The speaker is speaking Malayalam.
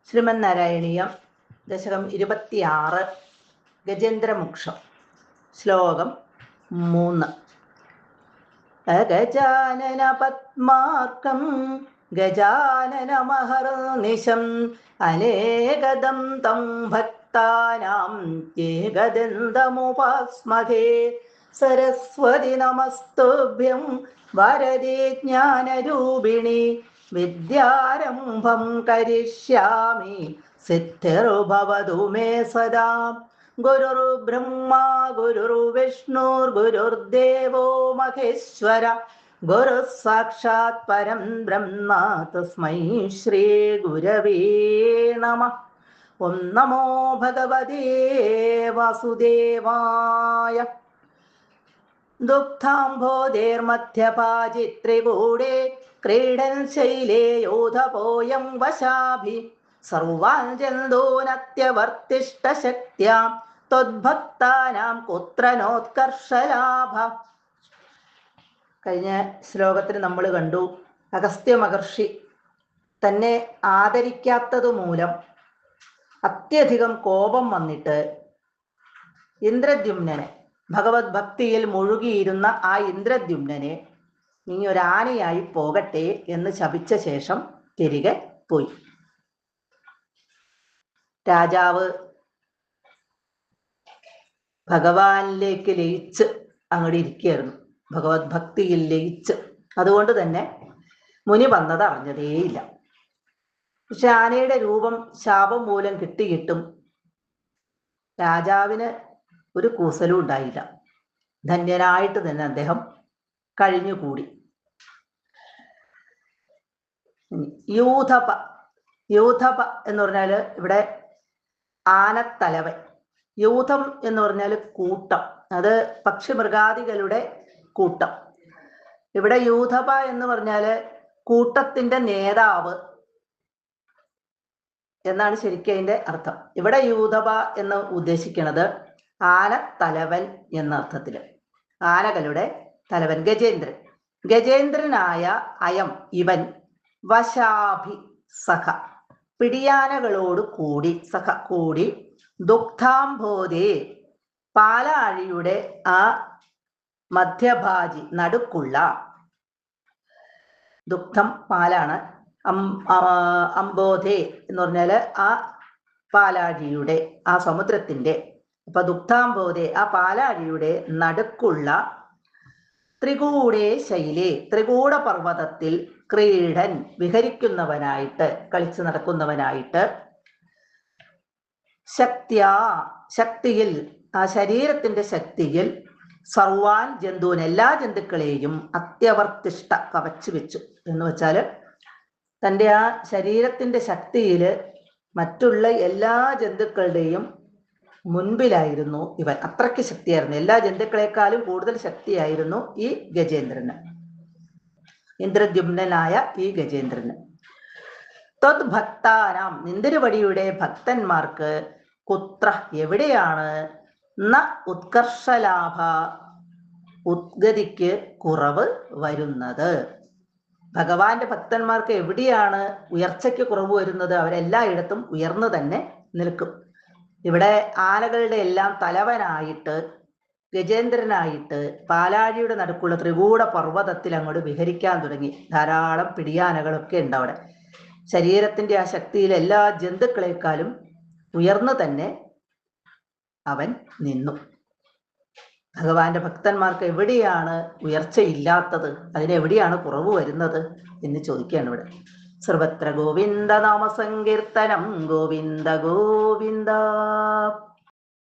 ശ്രീമന്നാരായണീയം ദശകം 26 ഗജേന്ദ്രമോക്ഷം ശ്ലോകം 3. ഗജാനന പത്മാർക്കം ഗജാനനമഹർനിശം അനേകദം തം ഭക്താനാം ഏകദന്തമുപാസ്മഹേ. സരസ്വതി നമസ്തുഭ്യം വരദേ ജ്ഞാനരൂപിണി വിദ്യാരംഭം കരിഷ്യാമി സിദ്ധിർഭവതു മേ സദാ. ഗുരുർബ്രഹ്മാ ഗുരുർവിഷ്ണുർഗുരുർദേവോ മഹേശ്വര ഗുരു സാക്ഷാത് പരം ബ്രഹ്മ തസ്മൈ ശ്രീ ഗുരവേ നമഃ. ഓം നമോ ഭഗവതേ വാസുദേവായ. ദുഗ്ധാംബോധേർമധ്യപാചിത്രികൂടേ ക്രീഡൻ ശൈലേ യോധപോയം വശാഭി സർവാൻ ജന്തൂനത്യവർത്തിഷ്ടശക്ത്യാ ത്വദ്ഭക്താനാം കുത്രനോത്കർഷലാഭ. കഴിഞ്ഞ ശ്ലോകത്തിൽ നമ്മൾ കണ്ടു, അഗസ്ത്യ മഹർഷി തന്നെ ആദരിക്കാത്തതു മൂലം അത്യധികം കോപം വന്നിട്ട് ഇന്ദ്രദ്യുമ്നനെ, ഭഗവത് ഭക്തിയിൽ മുഴുകിയിരുന്ന ആ ഇന്ദ്രദ്യുമ്നനെ നീ ഒരാനയായി പോകട്ടെ എന്ന് ശപിച്ച ശേഷം തിരികെ പോയി. രാജാവ് ഭഗവാനിലേക്ക് ലയിച്ച് അങ്ങോട്ട് ഇരിക്കുകയായിരുന്നു, ഭഗവത് ഭക്തിയിൽ ലയിച്ച്. അതുകൊണ്ട് തന്നെ മുനി വന്നത് അറിഞ്ഞതേയില്ല. പക്ഷെ ആനയുടെ രൂപം ശാപം മൂലം കിട്ടിയിട്ടും രാജാവിന് ഒരു കൂസലും ഉണ്ടായില്ല. ധന്യനായിട്ട് തന്നെ അദ്ദേഹം കഴിഞ്ഞുകൂടി. യൂഥപ, യൂഥപ എന്ന് പറഞ്ഞാല് ഇവിടെ ആനത്തലവൻ. യൂഥം എന്ന് പറഞ്ഞാൽ കൂട്ടം, അത് പക്ഷിമൃഗാദികളുടെ കൂട്ടം. ഇവിടെ യൂഥപ എന്ന് പറഞ്ഞാല് കൂട്ടത്തിന്റെ നേതാവ് എന്നാണ് ശരിക്കും അതിന്റെ അർത്ഥം. ഇവിടെ യൂഥപ എന്ന് ഉദ്ദേശിക്കുന്നത് ആനത്തലവൻ എന്ന അർത്ഥത്തില്, ആനകളുടെ തലവൻ ഗജേന്ദ്രൻ. ഗജേന്ദ്രനായ അയം ഇവൻ വശാഭി സഖ, പിടിയാനകളോട് കൂടി, സഖ കൂടി, ദുഗ്ധാംബോധേ പാലാഴിയുടെ ആ മധ്യഭാജി നടുക്കുള്ള, ദുഗ്ധം പാലാണ്, അംബോധേ എന്ന് പറഞ്ഞാല് ആ പാലാഴിയുടെ, ആ സമുദ്രത്തിന്റെ, അപ്പൊ ദുഗ്ധാംബോധേ ആ പാലാഴിയുടെ നടുക്കുള്ള ത്രികൂടേ ശൈലേ, ത്രികൂട പർവ്വതത്തിൽ ക്രീഡൻ വിഹരിക്കുന്നവനായിട്ട്, കളിച്ചു നടക്കുന്നവനായിട്ട്, ശക്തിയാ ശക്തിയിൽ, ആ ശരീരത്തിന്റെ ശക്തിയിൽ, സർവാൻ ജന്തുവിന് എല്ലാ ജന്തുക്കളെയും അത്യവർത്തിഷ്ട കവച്ചു വെച്ചു എന്ന് വെച്ചാല് തൻ്റെ ആ ശരീരത്തിന്റെ ശക്തിയില് മറ്റുള്ള എല്ലാ ജന്തുക്കളുടെയും മുൻപിലായിരുന്നു ഇവൻ. അത്രയ്ക്ക് ശക്തിയായിരുന്നു, എല്ലാ ജന്തുക്കളെക്കാളും കൂടുതൽ ശക്തിയായിരുന്നു ഈ ഗജേന്ദ്രന്, ഇന്ദ്രദ്യുമ്നനായ ഈ ഗജേന്ദ്രന്. ത്വത് ഭക്താനാം നിന്തിരുവടിയുടെ ഭക്തന്മാർക്ക് കുത്ര എവിടെയാണ്, ന ഉത്കർഷലാഭ ഉദ്ഗതിക്ക് കുറവ് വരുന്നത്. ഭഗവാന്റെ ഭക്തന്മാർക്ക് എവിടെയാണ് ഉയർച്ചയ്ക്ക് കുറവ് വരുന്നത്? അവരെല്ലായിടത്തും ഉയർന്നു തന്നെ നിൽക്കും. ഇവിടെ ആനകളുടെ എല്ലാം തലവനായിട്ട് ഗജേന്ദ്രനായിട്ട് പാലാഴിയുടെ നടുക്കുള്ള ത്രികൂട പർവ്വതത്തിൽ അങ്ങോട്ട് വിഹരിക്കാൻ തുടങ്ങി. ധാരാളം പിടിയാനകളൊക്കെ ഉണ്ട് അവിടെ. ശരീരത്തിന്റെ ആ ശക്തിയിൽ എല്ലാ ജന്തുക്കളെക്കാളും ഉയർന്നു തന്നെ അവൻ നിന്നു. ഭഗവാന്റെ ഭക്തന്മാർക്ക് എവിടെയാണ് ഉയർച്ചയില്ലാത്തത്, അതിനെവിടെയാണ് കുറവ് വരുന്നത് എന്ന് ചോദിക്കുകയാണ് ഇവിടെ. സർവത്ര ഗോവിന്ദ നാമസങ്കീർത്തനം, ഗോവിന്ദ ഗോവിന്ദ.